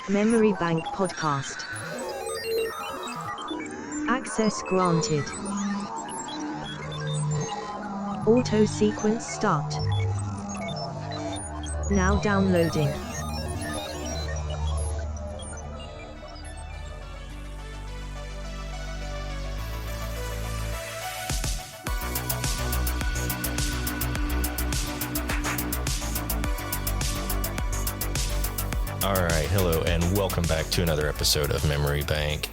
Memory Bank Podcast. Access granted. Auto sequence start. Now downloading. All right, hello, and welcome back to another episode of Memory Bank.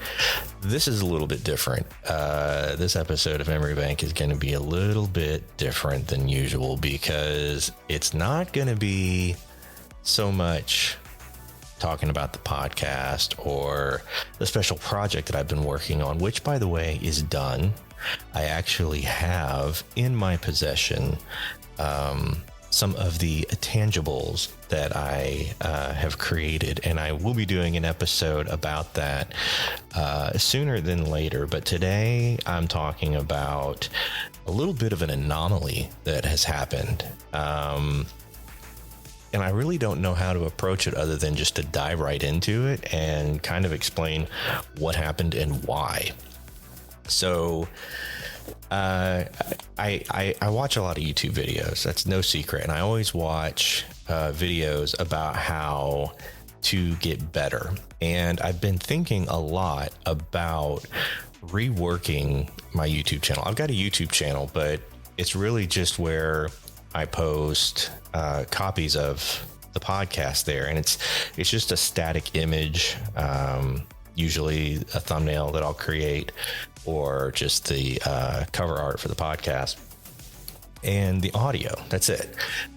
This is a little bit different. This episode of Memory Bank is going to be a little bit different than usual because it's not going to be so much talking about the podcast or the special project that I've been working on, which, by the way, is done. I actually have in my possession some of the tangibles that I have created, and I will be doing an episode about that sooner than later. But today I'm talking about a little bit of an anomaly that has happened. And I really don't know how to approach it other than just to dive right into it and kind of explain what happened and why. So I watch a lot of YouTube videos. That's no secret. And I always watch videos about how to get better. And I've been thinking a lot about reworking my YouTube channel. I've got a YouTube channel, but it's really just where I post copies of the podcast there. And it's just a static image, usually a thumbnail that I'll create, or just the cover art for the podcast, and the audio. That's it.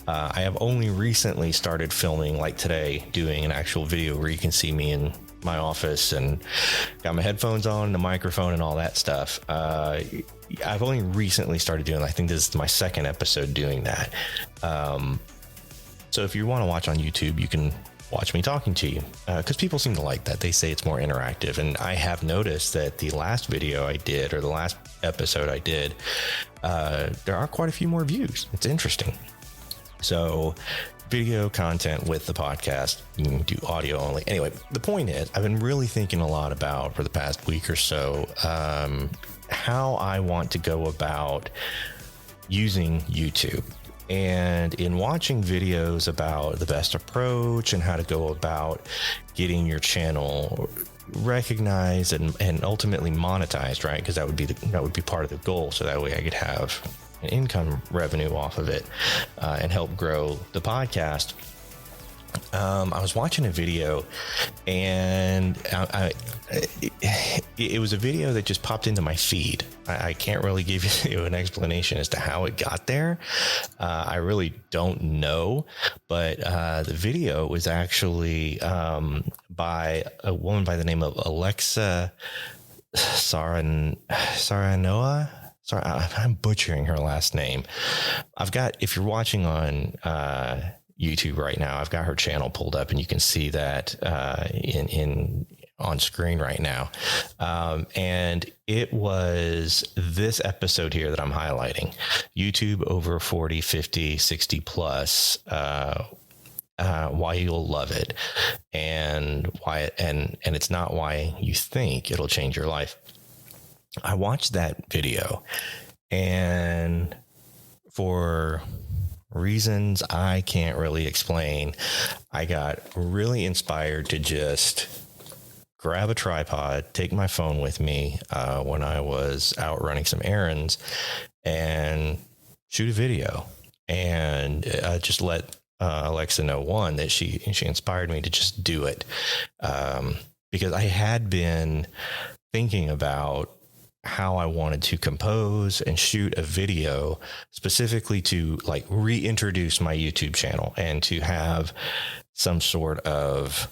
I have only recently started filming, like today, doing an actual video where you can see me in my office and got my headphones on, the microphone, and all that stuff. I've only recently started doing, I think this is my second episode doing that. So if you want to watch on YouTube, you can watch me talking to you, because people seem to like that. They say it's more interactive, and I have noticed that the last video I did, or the last episode I did, there are quite a few more views. It's interesting. So video content with the podcast, you can do audio only. Anyway, the point is, I've been really thinking a lot about, for the past week or so, how I want to go about using YouTube. And in watching videos about the best approach and how to go about getting your channel recognized and ultimately monetized, right? Because that would be part of the goal. So that way I could have an income revenue off of it and help grow the podcast. I was watching a video, and it was a video that just popped into my feed. I can't really give you an explanation as to how it got there. I really don't know, but the video was actually by a woman by the name of Alexa Saranoa. Sorry, I'm butchering her last name. If you're watching on YouTube right now, I've got her channel pulled up, and you can see that in on screen right now. And it was this episode here that I'm highlighting: YouTube over 40, 50, 60 plus, why you'll love it, and why, and it's not why you think it'll change your life. I watched that video, and for reasons I can't really explain, I got really inspired to just grab a tripod, take my phone with me when I was out running some errands, and shoot a video, and just let Alexa know, one, that she inspired me to just do it, because I had been thinking about how I wanted to compose and shoot a video specifically to like reintroduce my YouTube channel and to have some sort of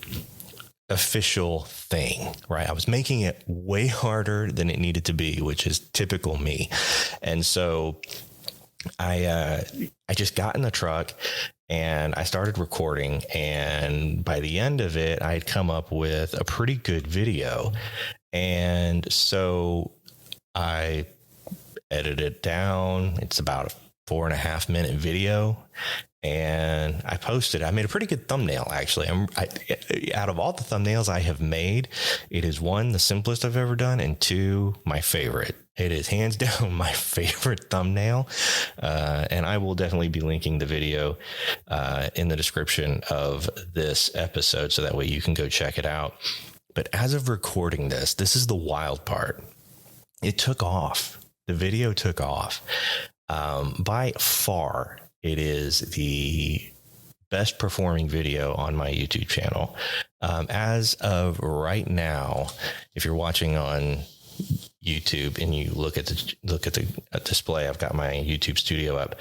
official thing, right? I was making it way harder than it needed to be, which is typical me. And so I just got in the truck and I started recording, and by the end of it, I'd come up with a pretty good video. And so I edited it down. It's about a 4.5 minute video, and I posted. I made a pretty good thumbnail, actually. Out of all the thumbnails I have made, it is one, the simplest I've ever done, and two, my favorite. It is hands down my favorite thumbnail, and I will definitely be linking the video in the description of this episode, so that way you can go check it out. But as of recording this, this is the wild part. It took off. The video took off. By far, it is the best performing video on my YouTube channel. As of right now, if you're watching on YouTube and you look at the display, I've got my YouTube studio up.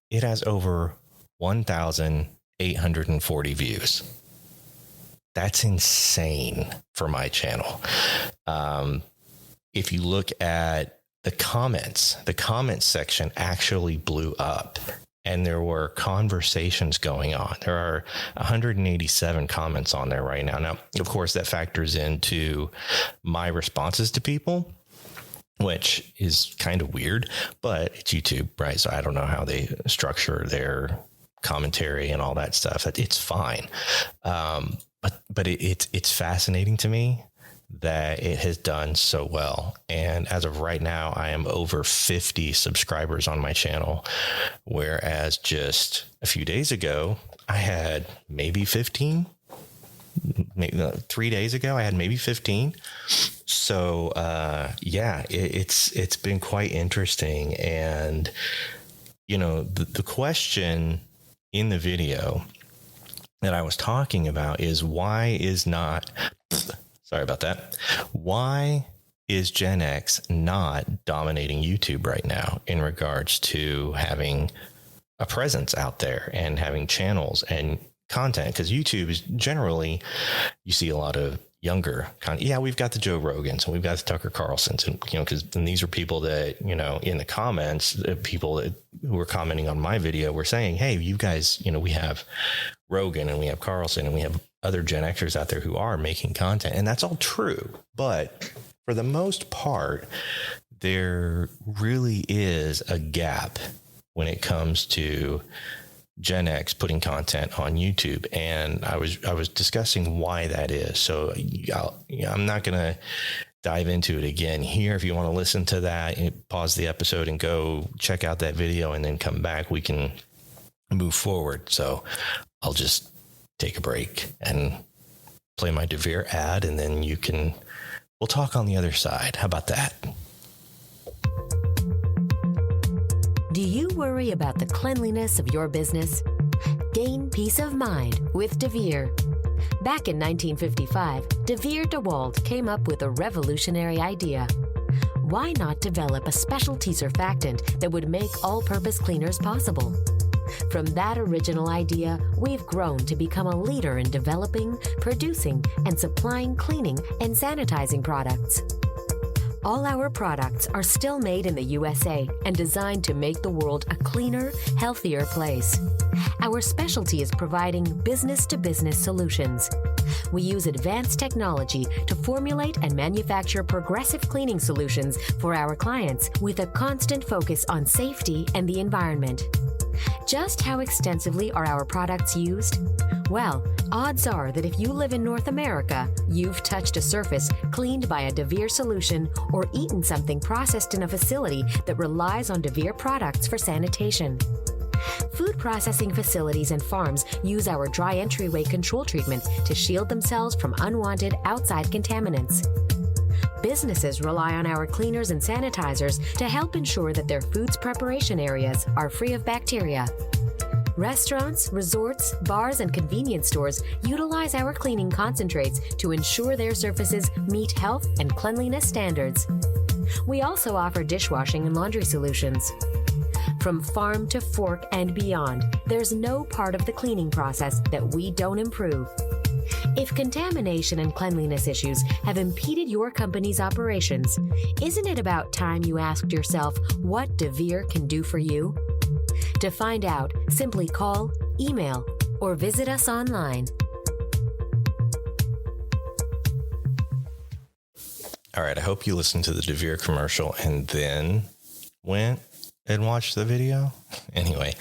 It has over 1,840 views. That's insane for my channel. If you look at the comment section actually blew up, and there were conversations going on. There are 187 comments on there right now. Now, of course, that factors into my responses to people, which is kind of weird, but it's YouTube, right? So I don't know how they structure their commentary and all that stuff. It's fine. But it's fascinating to me that it has done so well. And as of right now, I am over 50 subscribers on my channel, whereas just a few days ago, I had maybe 15. Maybe 3 days ago, I had maybe 15. So yeah, it's been quite interesting. And you know, the question in the video that I was talking about is why is Gen X not dominating YouTube right now in regards to having a presence out there and having channels and content? Because YouTube is generally, you see a lot of younger content. Yeah, we've got the Joe Rogans and we've got the Tucker Carlsons, and because these are people that, in the comments, people who were commenting on my video were saying, hey, you guys, we have Rogan and we have Carlson and we have other Gen Xers out there who are making content, and that's all true. But for the most part, there really is a gap when it comes to Gen X putting content on YouTube. And I was discussing why that is. So I'm not going to dive into it again here. If you want to listen to that, pause the episode and go check out that video and then come back. We can move forward. So I'll just take a break and play my DeVere ad, and then we'll talk on the other side. How about that? Do you worry about the cleanliness of your business? Gain peace of mind with DeVere. Back in 1955, DeVere DeWalt came up with a revolutionary idea. Why not develop a specialty surfactant that would make all-purpose cleaners possible? From that original idea, we've grown to become a leader in developing, producing, and supplying cleaning and sanitizing products. All our products are still made in the USA and designed to make the world a cleaner, healthier place. Our specialty is providing business-to-business solutions. We use advanced technology to formulate and manufacture progressive cleaning solutions for our clients with a constant focus on safety and the environment. Just how extensively are our products used? Well, odds are that if you live in North America, you've touched a surface cleaned by a DeVere solution or eaten something processed in a facility that relies on DeVere products for sanitation. Food processing facilities and farms use our dry entryway control treatment to shield themselves from unwanted outside contaminants. Businesses rely on our cleaners and sanitizers to help ensure that their food's preparation areas are free of bacteria. Restaurants, resorts, bars, and convenience stores utilize our cleaning concentrates to ensure their surfaces meet health and cleanliness standards. We also offer dishwashing and laundry solutions. From farm to fork and beyond, there's no part of the cleaning process that we don't improve. If contamination and cleanliness issues have impeded your company's operations, isn't it about time you asked yourself what DeVere can do for you? To find out, simply call, email, or visit us online. All right, I hope you listened to the DeVere commercial and then went and watch the video. Anyway,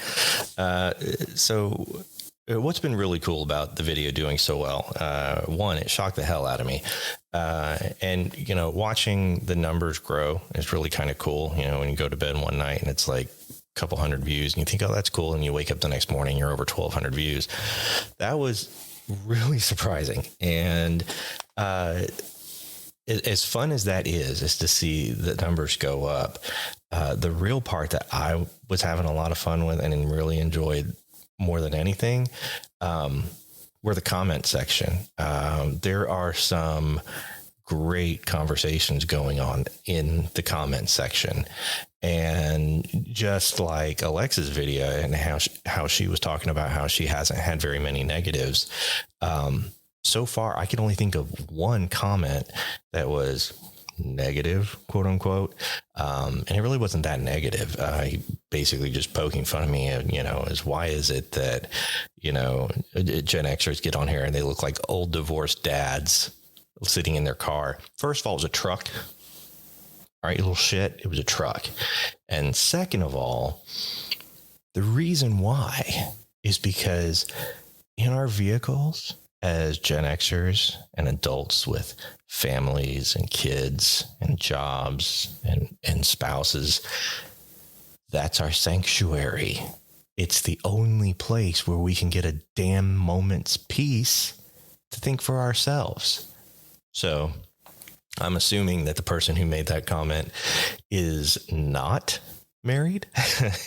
so what's been really cool about the video doing so well? One, it shocked the hell out of me. And, you know, watching the numbers grow is really kind of cool. You know, when you go to bed one night and it's like a couple hundred views and you think, oh, that's cool. And you wake up the next morning, you're over 1,200 views. That was really surprising. And, as fun as that is to see the numbers go up. The real part that I was having a lot of fun with and really enjoyed more than anything, were the comment section. There are some great conversations going on in the comment section. And just like Alexa's video and how she was talking about how she hasn't had very many negatives, so far, I can only think of one comment that was negative, quote unquote. And it really wasn't that negative. He basically just poking fun of me, you know, as why is it that, you know, Gen Xers get on here and they look like old divorced dads sitting in their car. First of all, it was a truck. All right, you little shit. It was a truck. And second of all, the reason why is because in our vehicles, as Gen Xers and adults with families and kids and jobs and spouses, that's our sanctuary. It's the only place where we can get a damn moment's peace to think for ourselves. So I'm assuming that the person who made that comment is not married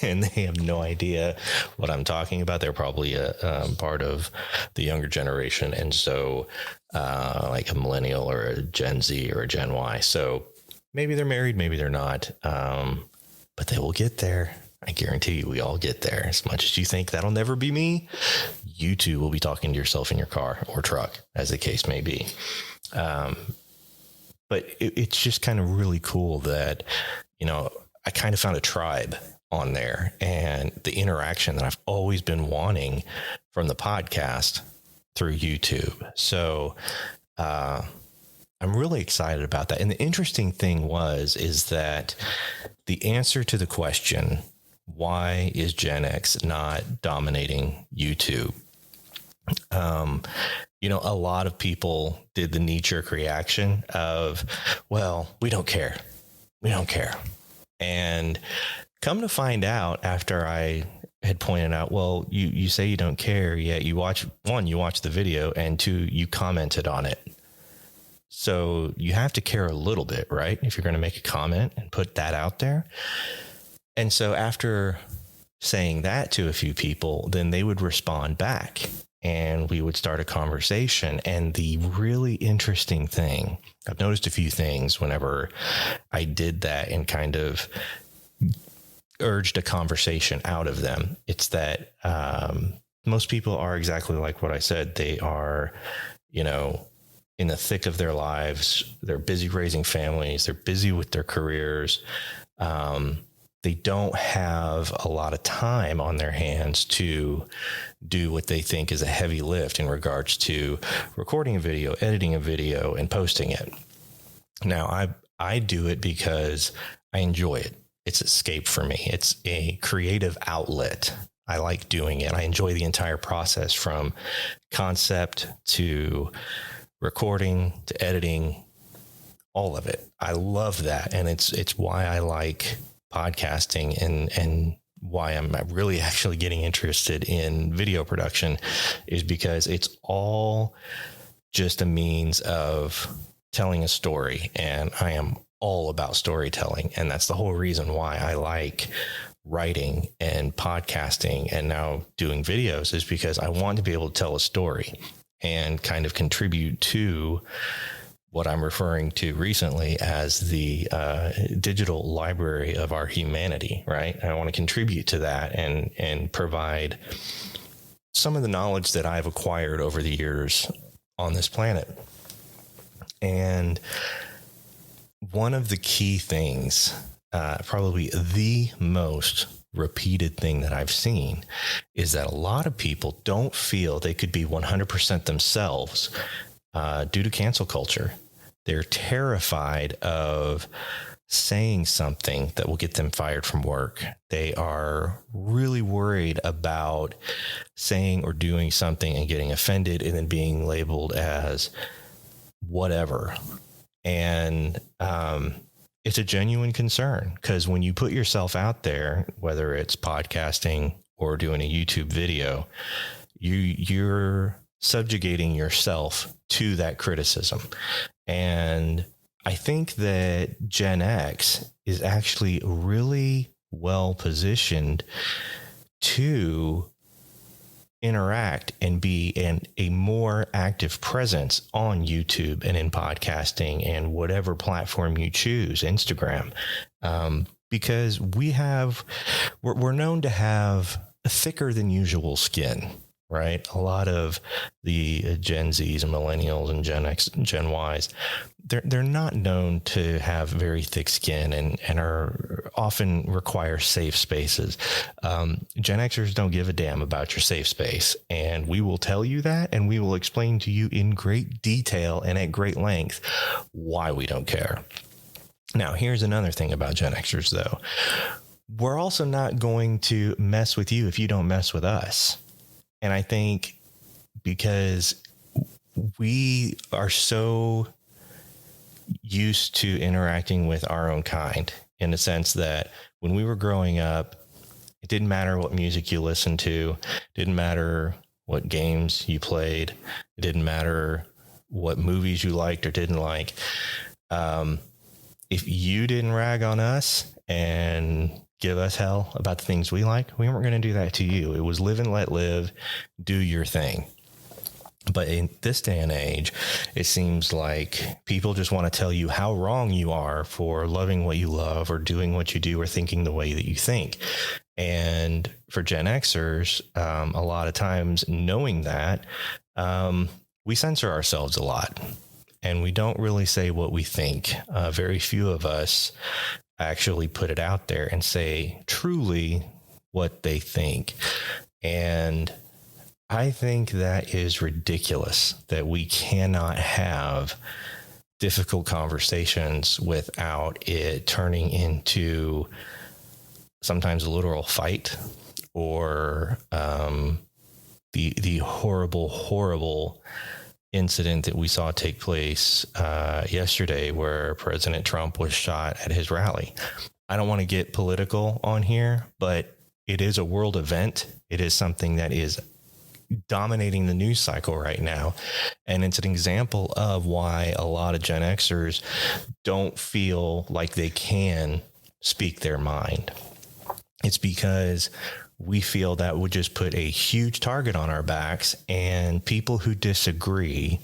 and they have no idea what I'm talking about. They're probably a part of the younger generation. And so like a millennial or a Gen Z or a Gen Y. So maybe they're married, maybe they're not. But they will get there. I guarantee you we all get there. As much as you think that'll never be me, you too will be talking to yourself in your car or truck, as the case may be. But it's just kind of really cool that, you know, I kind of found a tribe on there, and the interaction that I've always been wanting from the podcast through YouTube. So, I'm really excited about that. And the interesting thing is that the answer to the question, why is Gen X not dominating YouTube? You know, a lot of people did the knee-jerk reaction of, well, we don't care. We don't care. And come to find out after I had pointed out, well, you say you don't care, yet you watch the video, and two, you commented on it. So you have to care a little bit, right? If you're going to make a comment and put that out there. And so after saying that to a few people, then they would respond back and we would start a conversation. And the really interesting thing, I've noticed a few things whenever I did that and kind of urged a conversation out of them. It's that most people are exactly like what I said. They are, you know, in the thick of their lives. They're busy raising families. They're busy with their careers. They don't have a lot of time on their hands to do what they think is a heavy lift in regards to recording a video, editing a video, and posting it. Now, I do it because I enjoy it. It's escape for me. It's a creative outlet. I like doing it. I enjoy the entire process from concept to recording to editing, all of it. I love that. And it's why I like podcasting and why I'm really actually getting interested in video production, is because it's all just a means of telling a story. And I am all about storytelling. And that's the whole reason why I like writing and podcasting and now doing videos, is because I want to be able to tell a story and kind of contribute to what I'm referring to recently as the digital library of our humanity, right? I want to contribute to that and provide some of the knowledge that I've acquired over the years on this planet. And one of the key things, probably the most repeated thing that I've seen, is that a lot of people don't feel they could be 100% themselves due to cancel culture. They're terrified of saying something that will get them fired from work. They are really worried about saying or doing something and getting offended and then being labeled as whatever. And it's a genuine concern, because when you put yourself out there, whether it's podcasting or doing a YouTube video, you're subjugating yourself to that criticism. And I think that Gen X is actually really well positioned to interact and be a more active presence on YouTube and in podcasting and whatever platform you choose, Instagram, because we're known to have a thicker than usual skin. Right. A lot of the Gen Zs and millennials and Gen X and Gen Ys, they're not known to have very thick skin and are often require safe spaces. Gen Xers don't give a damn about your safe space. And we will tell you that, and we will explain to you in great detail and at great length why we don't care. Now, here's another thing about Gen Xers, though. We're also not going to mess with you if you don't mess with us. And I think because we are so used to interacting with our own kind, in the sense that when we were growing up, it didn't matter what music you listened to, didn't matter what games you played, it didn't matter what movies you liked or didn't like. If you didn't rag on us and give us hell about the things we like, we weren't going to do that to you. It was live and let live, do your thing. But in this day and age, it seems like people just want to tell you how wrong you are for loving what you love or doing what you do or thinking the way that you think. And for Gen Xers, a lot of times knowing that, we censor ourselves a lot and we don't really say what we think. Very few of us actually put it out there and say truly what they think. And I think that is ridiculous, that we cannot have difficult conversations without it turning into sometimes a literal fight or the horrible incident that we saw take place yesterday where President Trump was shot at his rally. I don't want to get political on here, but it is a world event. It is something that is dominating the news cycle right now. And it's an example of why a lot of Gen Xers don't feel like they can speak their mind. It's because we feel that would just put a huge target on our backs, and people who disagree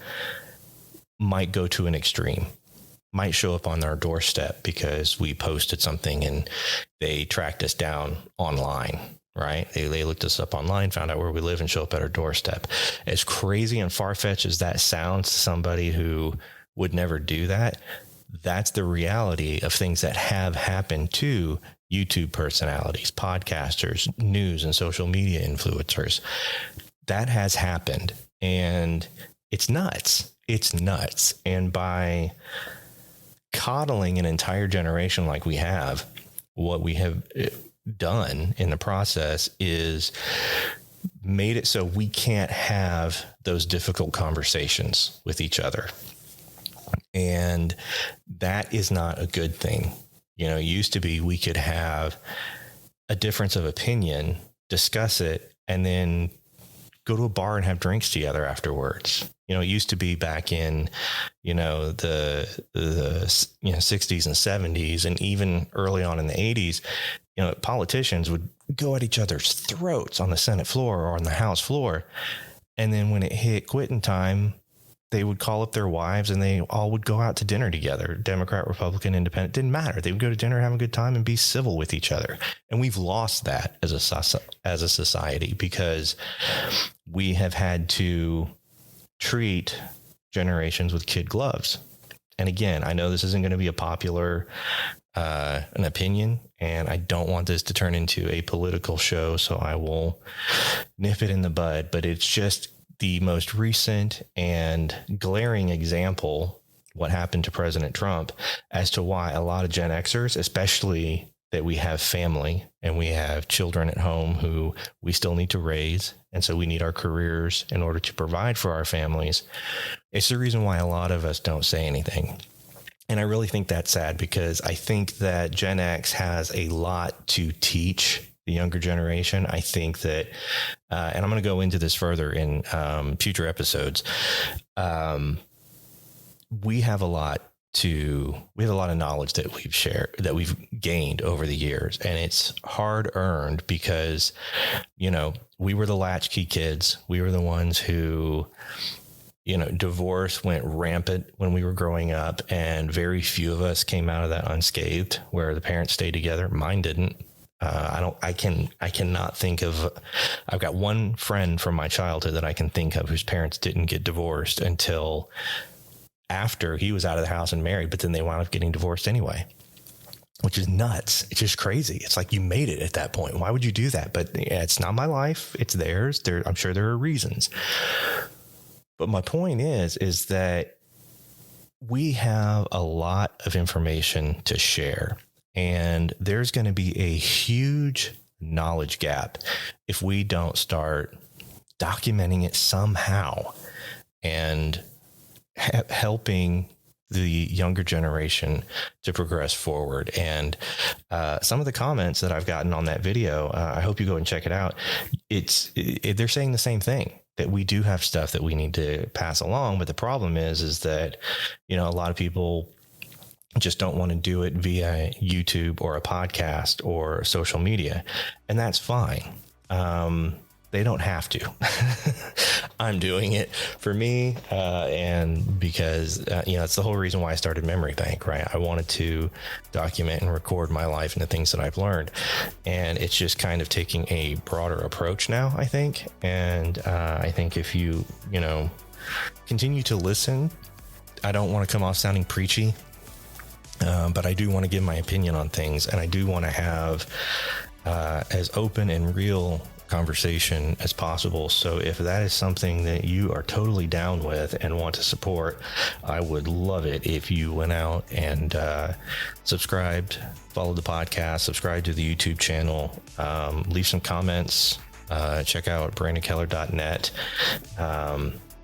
might go to an extreme, might show up on our doorstep because we posted something and they tracked us down online, right? They looked us up online, found out where we live, and show up at our doorstep. As crazy and far-fetched as that sounds to somebody who would never do that, that's the reality of things that have happened to YouTube personalities, podcasters, news and social media influencers. That has happened, and it's nuts. It's nuts. And by coddling an entire generation like we have, what we have done in the process is made it so we can't have those difficult conversations with each other. And that is not a good thing. You know, it used to be we could have a difference of opinion, discuss it, and then go to a bar and have drinks together afterwards. You know, it used to be back in, the 60s and 70s, and even early on in the 80s, politicians would go at each other's throats on the Senate floor or on the House floor. And then when it hit quitting time, they would call up their wives and they all would go out to dinner together. Democrat, Republican, Independent, didn't matter. They would go to dinner, have a good time, and be civil with each other. And we've lost that as a society because we have had to treat generations with kid gloves. And again, I know this isn't going to be a popular an opinion, and I don't want this to turn into a political show, so I will nip it in the bud. But it's just the most recent and glaring example what happened to President Trump as to why a lot of Gen Xers, especially that we have family and we have children at home who we still need to raise. And so we need our careers in order to provide for our families. It's the reason why a lot of us don't say anything. And I really think that's sad, because I think that Gen X has a lot to teach the younger generation. I think that, and I'm going to go into this further in future episodes. We have a lot of knowledge that we've shared, that we've gained over the years, and it's hard earned because, we were the latchkey kids. We were the ones who, divorce went rampant when we were growing up, and very few of us came out of that unscathed, where the parents stayed together. Mine didn't. I cannot think of, I've got one friend from my childhood that I can think of whose parents didn't get divorced until after he was out of the house and married, but then they wound up getting divorced anyway, which is nuts. It's just crazy. It's like, you made it at that point. Why would you do that? But yeah, it's not my life. It's theirs. I'm sure there are reasons. But my point is that we have a lot of information to share, and there's going to be a huge knowledge gap if we don't start documenting it somehow and helping the younger generation to progress forward. And some of the comments that I've gotten on that video, I hope you go and check it out. They're saying the same thing, that we do have stuff that we need to pass along. But the problem is that, a lot of people just don't want to do it via YouTube or a podcast or social media. And that's fine. They don't have to. I'm doing it for me. And because, it's the whole reason why I started Memory Bank, right? I wanted to document and record my life and the things that I've learned. And it's just kind of taking a broader approach now, I think. And I think if you, continue to listen, I don't want to come off sounding preachy, but I do want to give my opinion on things. And I do want to have as open and real conversation as possible. So if that is something that you are totally down with and want to support, I would love it if you went out and subscribed, followed the podcast, subscribe to the YouTube channel, leave some comments, check out brandonkeller.net.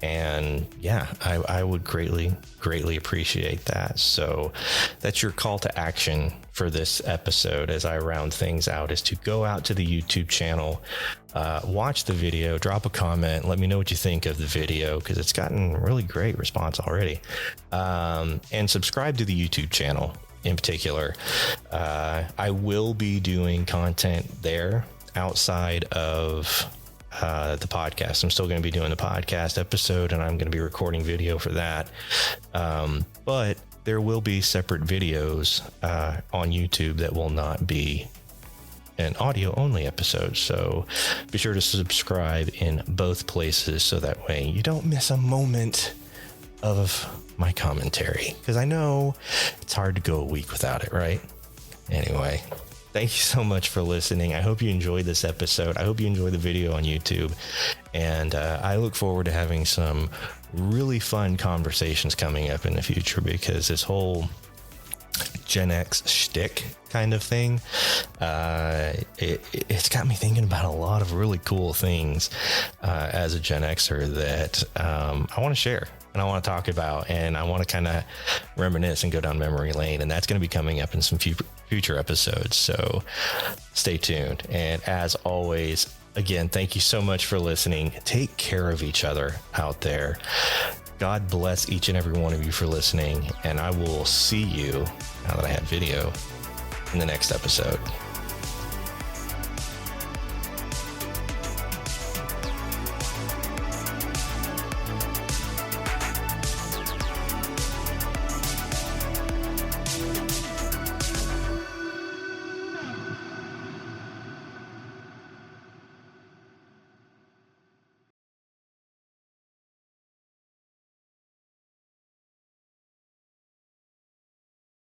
And yeah, I would greatly appreciate that. So that's your call to action for this episode as I round things out, is to go out to the YouTube channel, watch the video, drop a comment, let me know what you think of the video, because it's gotten really great response already. And subscribe to the YouTube channel in particular. I will be doing content there outside of the podcast. I'm still going to be doing the podcast episode, and I'm going to be recording video for that. But there will be separate videos on YouTube that will not be an audio only episode. So be sure to subscribe in both places, so that way you don't miss a moment of my commentary, because I know it's hard to go a week without it, right? Anyway, thank you so much for listening. I hope you enjoyed this episode. I hope you enjoyed the video on YouTube. And I look forward to having some really fun conversations coming up in the future, because this whole Gen X shtick kind of thing, it's got me thinking about a lot of really cool things as a Gen Xer that I want to share. And I want to talk about, and I want to kind of reminisce and go down memory lane. And that's going to be coming up in some future episodes. So stay tuned. And as always, again, thank you so much for listening. Take care of each other out there. God bless each and every one of you for listening. And I will see you, now that I have video, in the next episode.